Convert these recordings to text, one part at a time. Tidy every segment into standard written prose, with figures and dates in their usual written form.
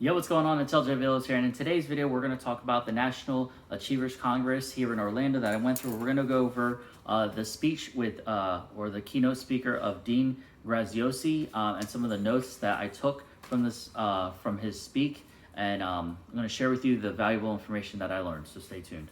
Yo, what's going on? It's Aviles here, and in today's video, we're going to talk about the National Achievers Congress here in Orlando that I went through. We're going to go over the speech with, or the keynote speaker of Dean Graziosi, and some of the notes that I took from this, from his speak, and I'm going to share with you the valuable information that I learned. So stay tuned.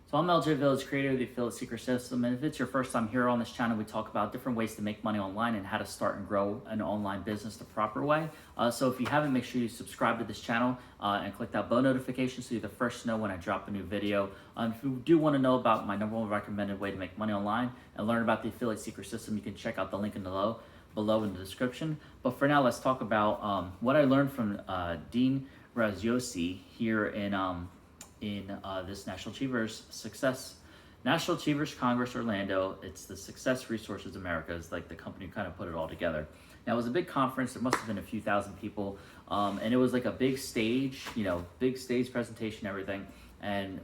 So I'm LJ Village, creator of the Affiliate Secret System, and if it's your first time here on this channel, we talk about different ways to make money online and how to start and grow an online business the proper way. So if you haven't, make sure you subscribe to this channel and click that bell notification so you're the first to know when I drop a new video. If you do want to know about my #1 recommended way to make money online and learn about the Affiliate Secret System, you can check out the link below in the description. But for now, let's talk about what I learned from Dean Graziosi here in this National Achievers Congress Orlando. It's the Success Resources America is like the company who kind of put it all together. Now, it was a big conference. There must have been a few thousand people, and it was like a big stage, big stage presentation, everything. And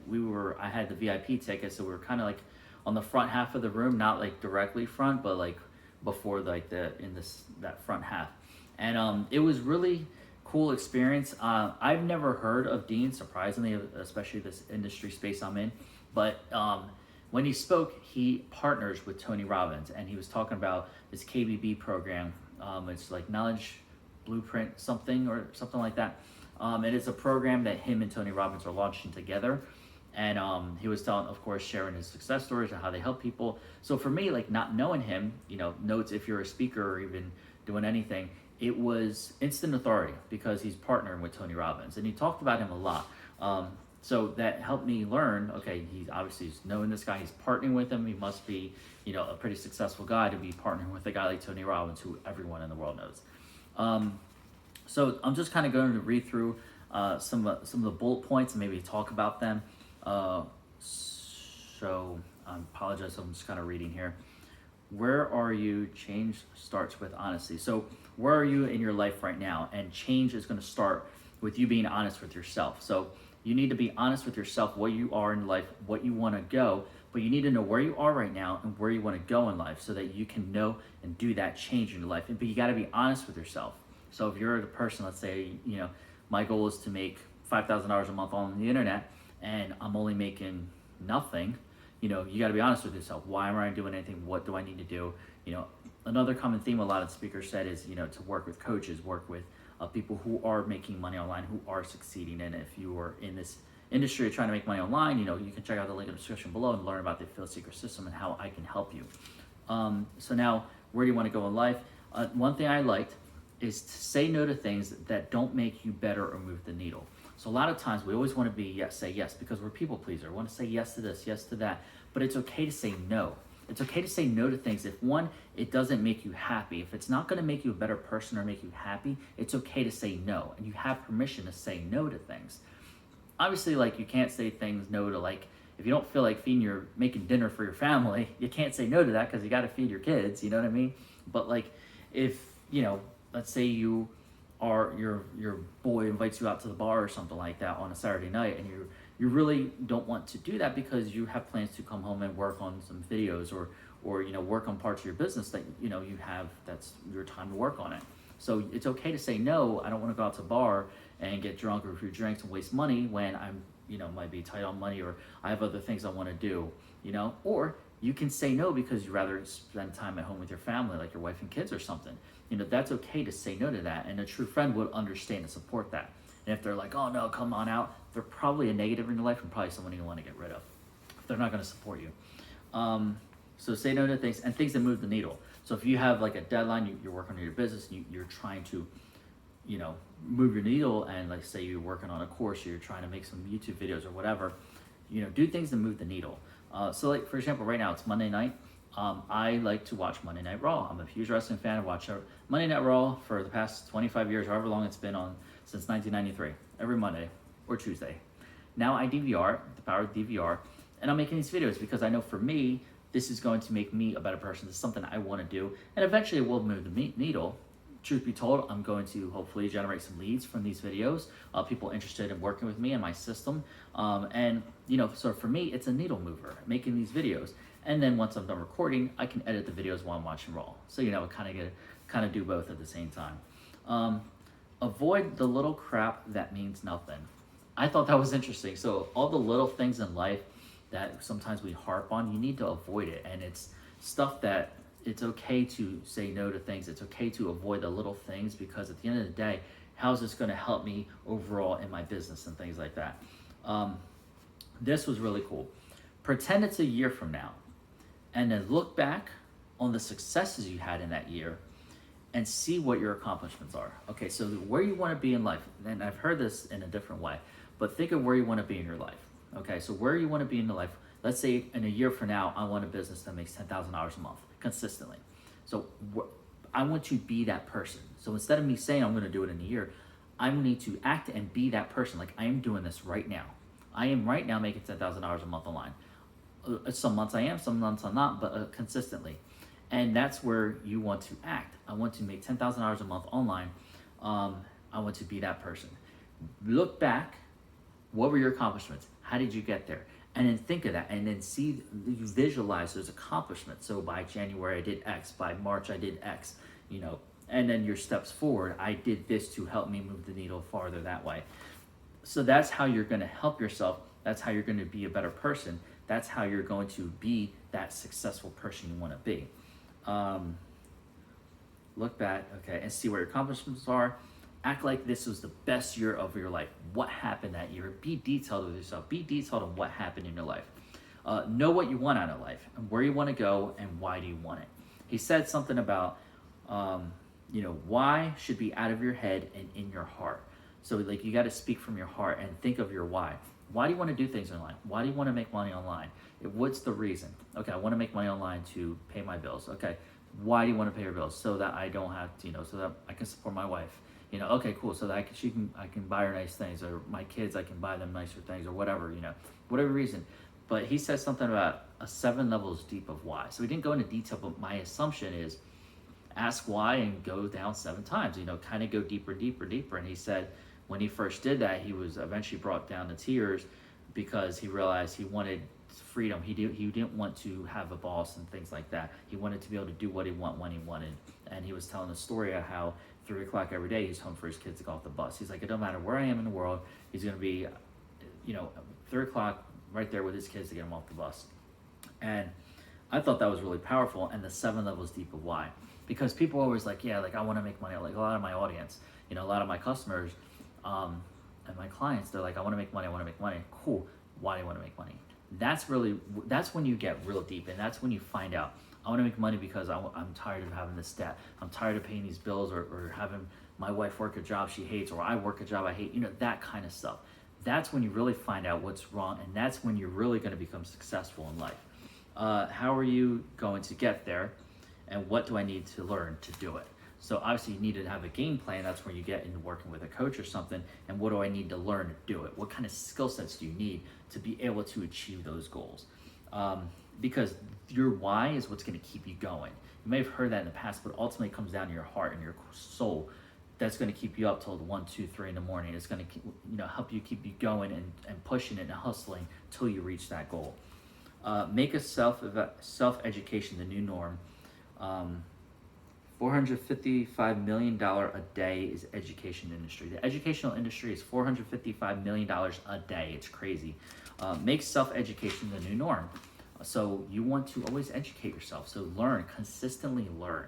I had the VIP ticket, so we were kind of like on the front half of the room, not like directly front, but like before that front half. And it was really cool experience. I've never heard of Dean, surprisingly, especially this industry space I'm in. But when he spoke, he partners with Tony Robbins, and he was talking about this KBB program. It's like Knowledge Blueprint something like that. It is a program that him and Tony Robbins are launching together. And he was of course, sharing his success stories and how they help people. So for me, like not knowing him, notes if you're a speaker or even doing anything, it was instant authority because he's partnering with Tony Robbins, and he talked about him a lot. So that helped me learn, okay, he's obviously knowing this guy, he's partnering with him. He must be, a pretty successful guy to be partnering with a guy like Tony Robbins, who everyone in the world knows. So I'm just kind of going to read through some of the bullet points and maybe talk about them. So I apologize, I'm just kind of reading here. Where are you? Change starts with honesty. So where are you in your life right now? And change is going to start with you being honest with yourself. So you need to be honest with yourself, what you are in life, what you want to go, but you need to know where you are right now and where you want to go in life so that you can know and do that change in your life. But you got to be honest with yourself. So if you're the person, let's say, my goal is to make $5,000 a month on the internet and I'm only making nothing, you got to be honest with yourself. Why am I doing anything? What do I need to do? Another common theme a lot of speakers said is, to work with coaches, work with people who are making money online, who are succeeding. And if you are in this industry trying to make money online, you can check out the link in the description below and learn about the Affiliate Secret System and how I can help you. So now, where do you want to go in life? One thing I liked is to say no to things that don't make you better or move the needle. So a lot of times we always want to say yes because we're people pleaser. We want to say yes to this, yes to that, but it's okay to say no. It's okay to say no to things. If one, it doesn't make you happy, if it's not going to make you a better person or make you happy, it's okay to say no. And you have permission to say no to things. Obviously, like you can't say no to if you don't feel like making dinner for your family, you can't say no to that because you got to feed your kids, you know what I mean? But if, let's say your boy invites you out to the bar or something like that on a Saturday night, and you really don't want to do that because you have plans to come home and work on some videos or work on parts of your business that you have, that's your time to work on it. So it's okay to say no. I don't want to go out to a bar and get drunk or a few drinks and waste money when I'm might be tight on money or I have other things I want to do, or you can say no because you'd rather spend time at home with your family, like your wife and kids or something. That's okay to say no to that. And a true friend would understand and support that. And if they're like, oh no, come on out, they're probably a negative in your life and probably someone you want to get rid of if they're not going to support you. So say no to things and things that move the needle. So if you have like a deadline, you're working on your business, and you're trying to, move your needle, and like say you're working on a course, or you're trying to make some YouTube videos or whatever, do things that move the needle. So like, for example, right now it's Monday night. I like to watch Monday Night Raw. I'm a huge wrestling fan. I watch Monday Night Raw for the past 25 years, however long it's been on, since 1993, every Monday or Tuesday. Now I DVR, the power of DVR, and I'm making these videos because I know for me, this is going to make me a better person. This is something I want to do, and eventually it will move the needle. truth be told, I'm going to hopefully generate some leads from these videos, people interested in working with me and my system. And, so for me, it's a needle mover, making these videos. And then once I'm done recording, I can edit the videos while I'm watching Raw. So, kind of do both at the same time. Avoid the little crap that means nothing. I thought that was interesting. So all the little things in life that sometimes we harp on, you need to avoid it. And it's stuff that it's okay to say no to things. It's okay to avoid the little things, because at the end of the day, how's this going to help me overall in my business and things like that? This was really cool. Pretend it's a year from now, and then look back on the successes you had in that year and see what your accomplishments are. Okay, so where you want to be in life, and I've heard this in a different way, but think of where you want to be in your life. Okay, so where you want to be in the life, let's say in a year from now, I want a business that makes $10,000 a month consistently. So I want to be that person. So instead of me saying I'm going to do it in a year, I need to act and be that person. Like, I am doing this right now. I am right now making $10,000 a month online. Some months I am, some months I'm not, but consistently. And that's where you want to act. I want to make $10,000 a month online. I want to be that person. Look back. What were your accomplishments? How did you get there? And then think of that, and then visualize those accomplishments. So by January I did X, by March I did X, and then your steps forward, I did this to help me move the needle farther that way. So that's how you're going to help yourself. That's how you're going to be a better person. That's how you're going to be that successful person you want to be. Look back, okay, and see what your accomplishments are. Act like this was the best year of your life. What happened that year? Be detailed with yourself. Be detailed on what happened in your life. Know what you want out of life and where you want to go and why do you want it. He said something about, why should be out of your head and in your heart. So you got to speak from your heart and think of your why. Why do you want to do things online? Why do you want to make money online? What's the reason? Okay, I want to make money online to pay my bills. Okay, why do you want to pay your bills? So that I don't have to, so that I can support my wife. Okay, cool. So that I can buy her nice things, or my kids, I can buy them nicer things, or whatever, whatever reason. But he says something about a 7 levels deep of why. So he didn't go into detail, but my assumption is ask why and go down 7 times, kind of go deeper. And he said when he first did that, he was eventually brought down to tears because he realized he wanted freedom. He didn't want to have a boss and things like that. He wanted to be able to do what he wanted when he wanted. And he was telling the story of how 3 o'clock every day he's home for his kids to go off the bus. He's like, it don't matter where I am in the world, he's going to be 3 o'clock right there with his kids to get him off the bus. And I thought that was really powerful, and the 7 levels deep of why. Because people are always like, I want to make money. Like a lot of my audience, a lot of my customers and my clients, they're like, I want to make money. Cool. Why do you want to make money? That's when you get real deep, and that's when you find out, I want to make money because I'm tired of having this debt. I'm tired of paying these bills, or having my wife work a job she hates, or I work a job I hate, that kind of stuff. That's when you really find out what's wrong, and that's when you're really going to become successful in life. How are you going to get there, and what do I need to learn to do it? So obviously you need to have a game plan. That's where you get into working with a coach or something, and what do I need to learn to do it? What kind of skill sets do you need to be able to achieve those goals? Because your why is what's going to keep you going. You may have heard that in the past, but ultimately it comes down to your heart and your soul. That's going to keep you up till 1, 2, 3 in the morning. It's going to help you keep you going and pushing it and hustling till you reach that goal. Make a self-education the new norm. $455 million a day is education industry. The educational industry is $455 million a day. It's crazy. Make self-education the new norm. So you want to always educate yourself. So learn, consistently learn.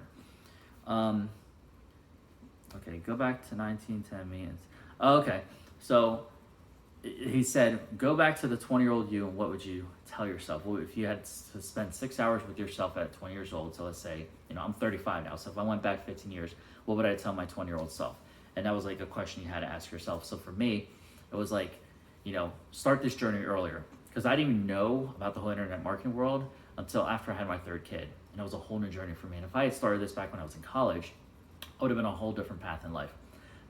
Okay, go back to 1910 minutes. Okay, so he said, go back to the 20-year-old you, and what would you tell yourself? Well, if you had to spend 6 hours with yourself at 20 years old, so let's say, I'm 35 now, so if I went back 15 years, what would I tell my 20-year-old self? And that was like a question you had to ask yourself. So for me, it was like, start this journey earlier, because I didn't even know about the whole internet marketing world until after I had my 3rd kid, and it was a whole new journey for me. And if I had started this back when I was in college, I would have been on a whole different path in life.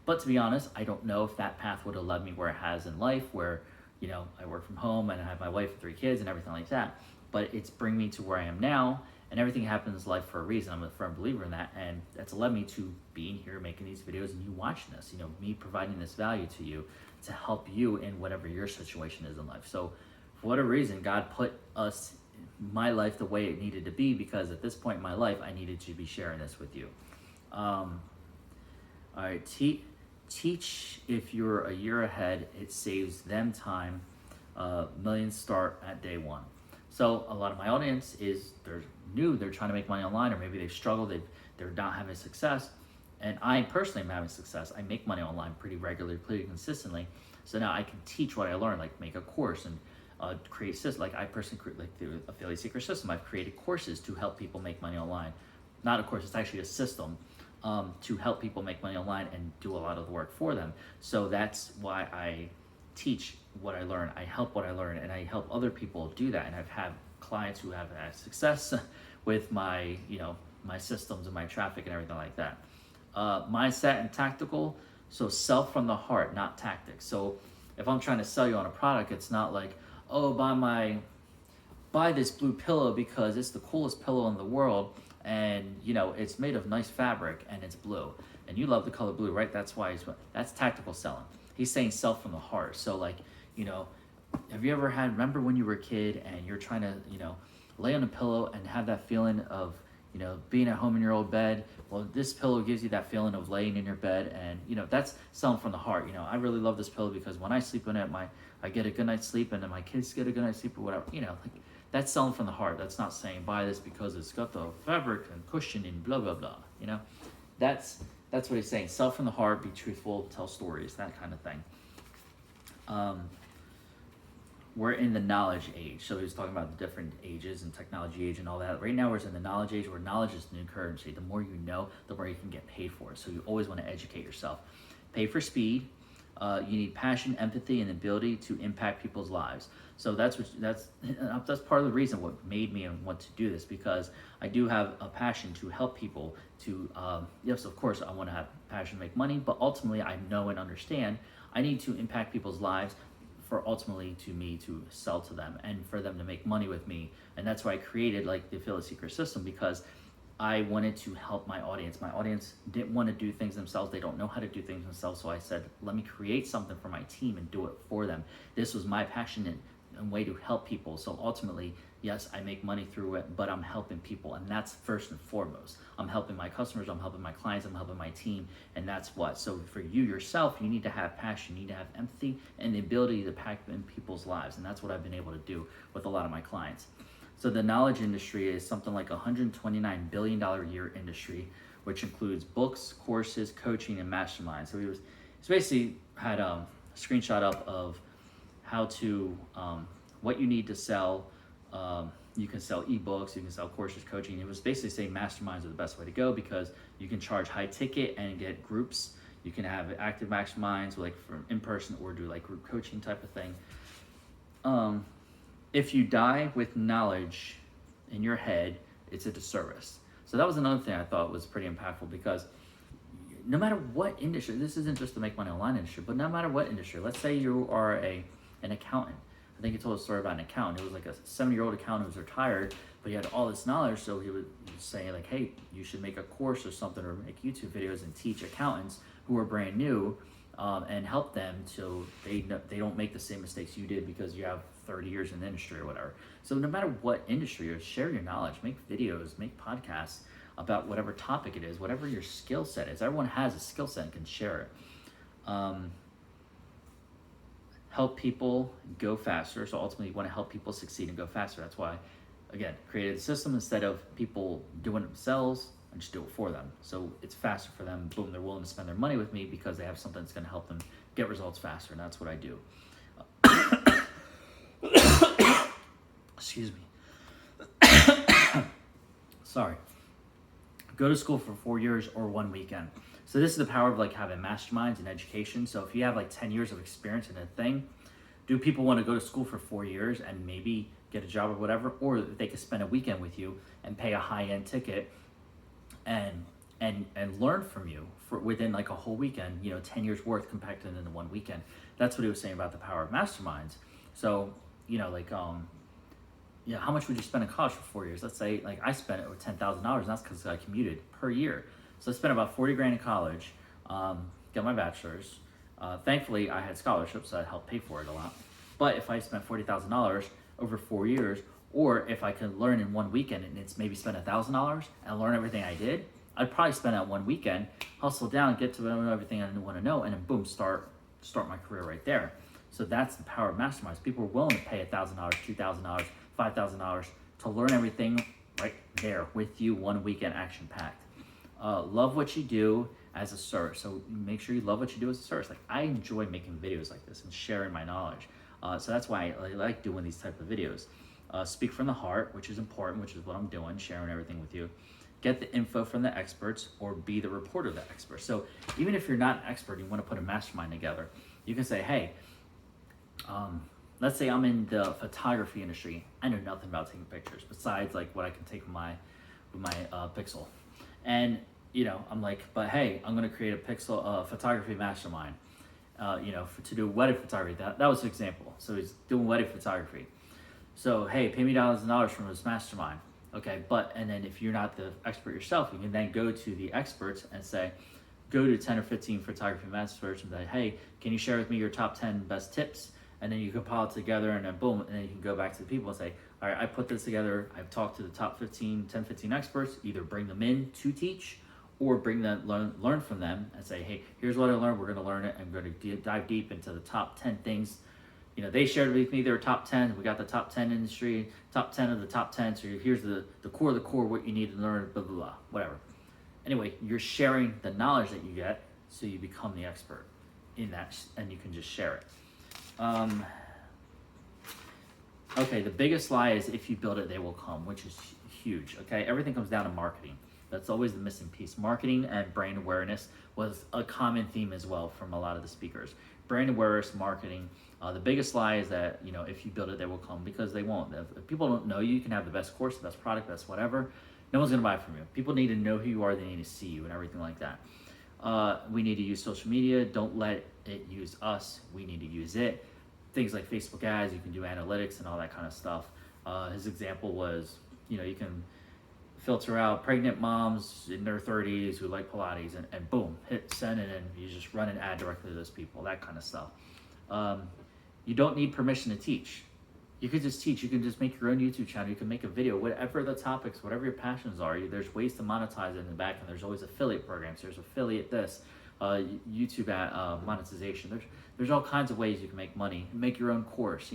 But to be honest, I don't know if that path would have led me where it has in life, where, I work from home and I have my wife and 3 kids and everything like that. But it's bringing me to where I am now. and everything happens in life for a reason. I'm a firm believer in that, and that's led me to being here making these videos and you watching this, me providing this value to you to help you in whatever your situation is in life. So for whatever reason, God put my life the way it needed to be, because at this point in my life I needed to be sharing this with you. All right, teach if you're a year ahead, it saves them time. Millions start at day one. So a lot of my audience they're new, they're trying to make money online, or maybe they've struggled, they're not having success. And I personally am having success. I make money online pretty regularly, pretty consistently. So now I can teach what I learned, like make a course and create systems. Like I personally create, like the Affiliate Secret System, I've created courses to help people make money online. Not a course, it's actually a system to help people make money online and do a lot of the work for them. So that's why I teach what I learn. I help what I learn, and I help other people do that. And I've had clients who have had success with my systems and my traffic and everything like that. Mindset and tactical. So sell from the heart, not tactics. So if I'm trying to sell you on a product, it's not like, oh, buy this blue pillow because it's the coolest pillow in the world, and it's made of nice fabric and it's blue, and you love the color blue, right? That's that's tactical selling. He's saying sell from the heart. So like, have you ever remember when you were a kid and you're trying to, lay on a pillow and have that feeling of, being at home in your old bed? Well, this pillow gives you that feeling of laying in your bed, and that's selling from the heart. I really love this pillow because when I sleep in it, I get a good night's sleep, and then my kids get a good night's sleep, or whatever. Like that's selling from the heart. That's not saying buy this because it's got the fabric and cushion and blah blah blah. That's what he's saying. Sell from the heart. Be truthful. Tell stories. That kind of thing. We're in the knowledge age. So he was talking about the different ages and technology age and all that. Right now we're in the knowledge age, where knowledge is the new currency. The more you know, the more you can get paid for it. So you always want to educate yourself. Pay for speed. You need passion, empathy, and ability to impact people's lives. So that's part of the reason what made me and want to do this, because I do have a passion to help people to, yes, of course, I want to have passion to make money, but ultimately I know and understand I need to impact people's lives for ultimately to me to sell to them and for them to make money with me. And that's why I created like the Affiliate Secret System, because I wanted to help my audience. My audience didn't want to do things themselves. They don't know how to do things themselves. So I said, let me create something for my team and do it for them. This was my passion and way to help people. So ultimately, yes, I make money through it, but I'm helping people. And that's first and foremost. I'm helping my customers, I'm helping my clients, I'm helping my team. And that's what. So for you yourself, you need to have passion, you need to have empathy and the ability to impact in people's lives. And that's what I've been able to do with a lot of my clients. So the knowledge industry is something like $129 billion a year industry, which includes books, courses, coaching, and masterminds. So it's basically had a screenshot up of how to, what you need to sell. You can sell ebooks, you can sell courses, coaching. It was basically saying masterminds are the best way to go, because you can charge high ticket and get groups. You can have active masterminds like from in person, or do like group coaching type of thing. If you die with knowledge in your head, it's a disservice. So that was another thing I thought was pretty impactful, because no matter what industry, this isn't just the make money online industry, but no matter what industry, let's say you are an accountant. I think he told a story about an accountant. It was like a 70-year-old accountant who was retired, but he had all this knowledge. So he was saying like, hey, you should make a course or something, or make YouTube videos and teach accountants who are brand new, and help them so they don't make the same mistakes you did because you have 30 years in the industry or whatever. So no matter what industry you're, share your knowledge, make videos, make podcasts about whatever topic it is, whatever your skill set is. Everyone has a skill set and can share it. Help people go faster. So ultimately you want to help people succeed and go faster. That's why, again, created a system instead of people doing it themselves, and just do it for them. So it's faster for them. Boom, they're willing to spend their money with me because they have something that's going to help them get results faster. And that's what I do. Excuse me. Sorry. Go to school for 4 years or 1 weekend. So this is the power of like having masterminds and education. So if you have like 10 years of experience in a thing, do people want to go to school for 4 years and maybe get a job or whatever? Or they could spend a weekend with you and pay a high-end ticket and learn from you for within like a whole weekend, 10 years worth compacted into 1 weekend. That's what he was saying about the power of masterminds. So, how much would you spend in college for 4 years? Let's say like I spent over $10,000, and that's because I commuted per year. So I spent about 40 grand in college, got my bachelor's. Thankfully, I had scholarships, so that helped pay for it a lot. But if I spent $40,000 over 4 years, or if I could learn in one weekend and it's maybe spend $1,000 and learn everything I did, I'd probably spend that one weekend, hustle down, get to know everything I want to know, and then boom, start my career right there. So that's the power of Masterminds. People are willing to pay $1,000, $2,000, $5,000 to learn everything right there with you, one weekend, action packed. Love what you do as a service. So make sure you love what you do as a service. Like I enjoy making videos like this and sharing my knowledge. So that's why I like doing these type of videos. Speak from the heart, which is important, which is what I'm doing, sharing everything with you. Get the info from the experts, or be the reporter of the experts. So even if you're not an expert, you want to put a mastermind together, you can say, hey, let's say I'm in the photography industry. I know nothing about taking pictures besides like what I can take with my Pixel. And I'm like, but hey, I'm going to create a Pixel photography mastermind, to do wedding photography. That was an example. So he's doing wedding photography. So, hey, pay me $1,000 from this mastermind. Okay, and then if you're not the expert yourself, you can then go to the experts and say, go to 10 or 15 photography experts and say, hey, can you share with me your top 10 best tips? And then you compile it together, and then boom, and then you can go back to the people and say, all right, I put this together. I've talked to the top 10, 15 experts, either bring them in to teach or bring them, learn from them and say, hey, here's what I learned. We're going to learn it. I'm going to dive deep into the top 10 things. They shared with me their top 10. We got the top 10 industry, top 10 of the top 10. So here's the core of the core, what you need to learn, blah, blah, blah, whatever. Anyway, you're sharing the knowledge that you get, so you become the expert in that, and you can just share it. Okay, the biggest lie is if you build it, they will come, which is huge. Okay, everything comes down to marketing. That's always the missing piece. Marketing and brand awareness was a common theme as well from a lot of the speakers. Brand awareness, marketing. The biggest lie is that, if you build it, they will come, because they won't. If people don't know you, you can have the best course, the best product, best whatever. No one's going to buy from you. People need to know who you are. They need to see you and everything like that. We need to use social media. Don't let it use us. We need to use it. Things like Facebook ads, you can do analytics and all that kind of stuff. His example was, you can filter out pregnant moms in their 30s who like Pilates, and boom, hit send, and then you just run an ad directly to those people, that kind of stuff. You don't need permission to teach. You could just teach. You can just make your own YouTube channel. You can make a video, whatever the topics, whatever your passions are. There's ways to monetize it in the back, and there's always affiliate programs. There's affiliate this, YouTube ad, monetization. There's all kinds of ways you can make money. Make your own course.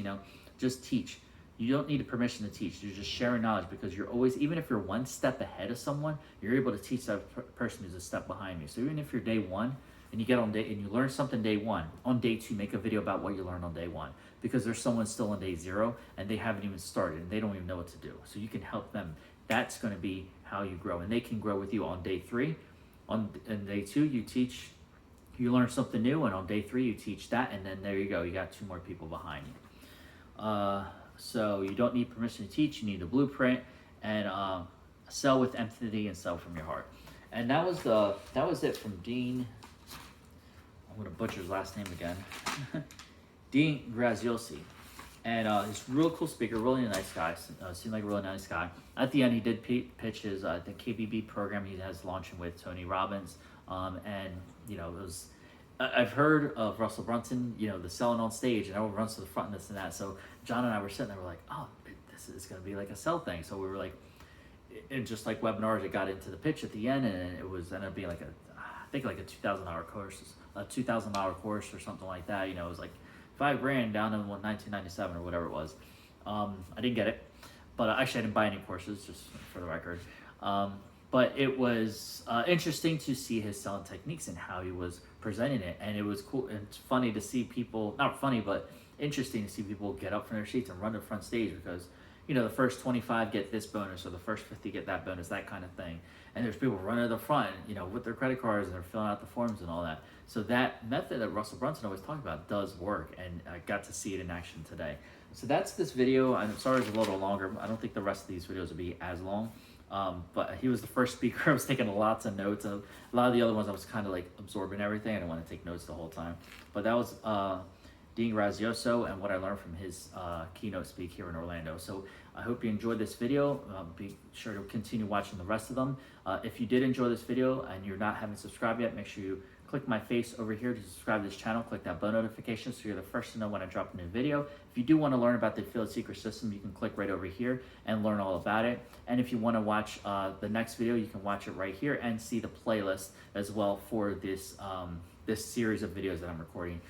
Just teach. You don't need a permission to teach. You're just sharing knowledge, because you're always, even if you're one step ahead of someone, you're able to teach that person who's a step behind you. So even if you're day one, and you get on day, and you learn something day one, on day two, make a video about what you learned on day one, because there's someone still on day zero and they haven't even started and they don't even know what to do. So you can help them. That's going to be how you grow, and they can grow with you on day three. On day two, you teach, you learn something new, and on day three, you teach that, and then there you go. You got two more people behind you. So you don't need permission to teach. You need a blueprint, and sell with empathy and sell from your heart. And that was it from Dean. I'm going to butcher his last name again. Dean Graziosi. And he's a real cool speaker, really nice guy. Seemed like a really nice guy. At the end, he did pitch his the KBB program he has launching with Tony Robbins. It was, I've heard of Russell Brunson, the selling on stage, and everyone runs to the front and this and that. So John and I were sitting there, we're like, oh, this is going to be like a sell thing. So we were like, and just like webinars, it got into the pitch at the end, and it was ended up being like I think like a $2,000 course, or something like that. It was like $5,000 down in $1,997 or whatever it was. I didn't get it, but actually I didn't buy any courses, just for the record. But it was interesting to see his selling techniques and how he was presenting it, and it was cool. It's funny to see people, not funny, but interesting to see people get up from their seats and run to the front stage, because the first 25 get this bonus, or the first 50 get that bonus, that kind of thing. And there's people running to the front, with their credit cards, and they're filling out the forms and all that. So that method that Russell Brunson always talked about does work, and I got to see it in action today. So that's this video. I'm sorry it's a little longer. I don't think the rest of these videos will be as long. But he was the first speaker. I was taking lots of notes. A lot of the other ones I was kind of like absorbing everything. I didn't want to take notes the whole time. But that was Dean Graziosi and what I learned from his keynote speak here in Orlando. So I hope you enjoyed this video. Be sure to continue watching the rest of them. If you did enjoy this video and you're not haven't subscribed yet, make sure you click my face over here to subscribe to this channel. Click that bell notification so you're the first to know when I drop a new video. If you do want to learn about the affiliate secret system, you can click right over here and learn all about it. And if you want to watch the next video, you can watch it right here and see the playlist as well for this this series of videos that I'm recording.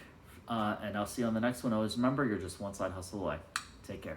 And I'll see you on the next one. Always remember, you're just one side hustle away. Take care.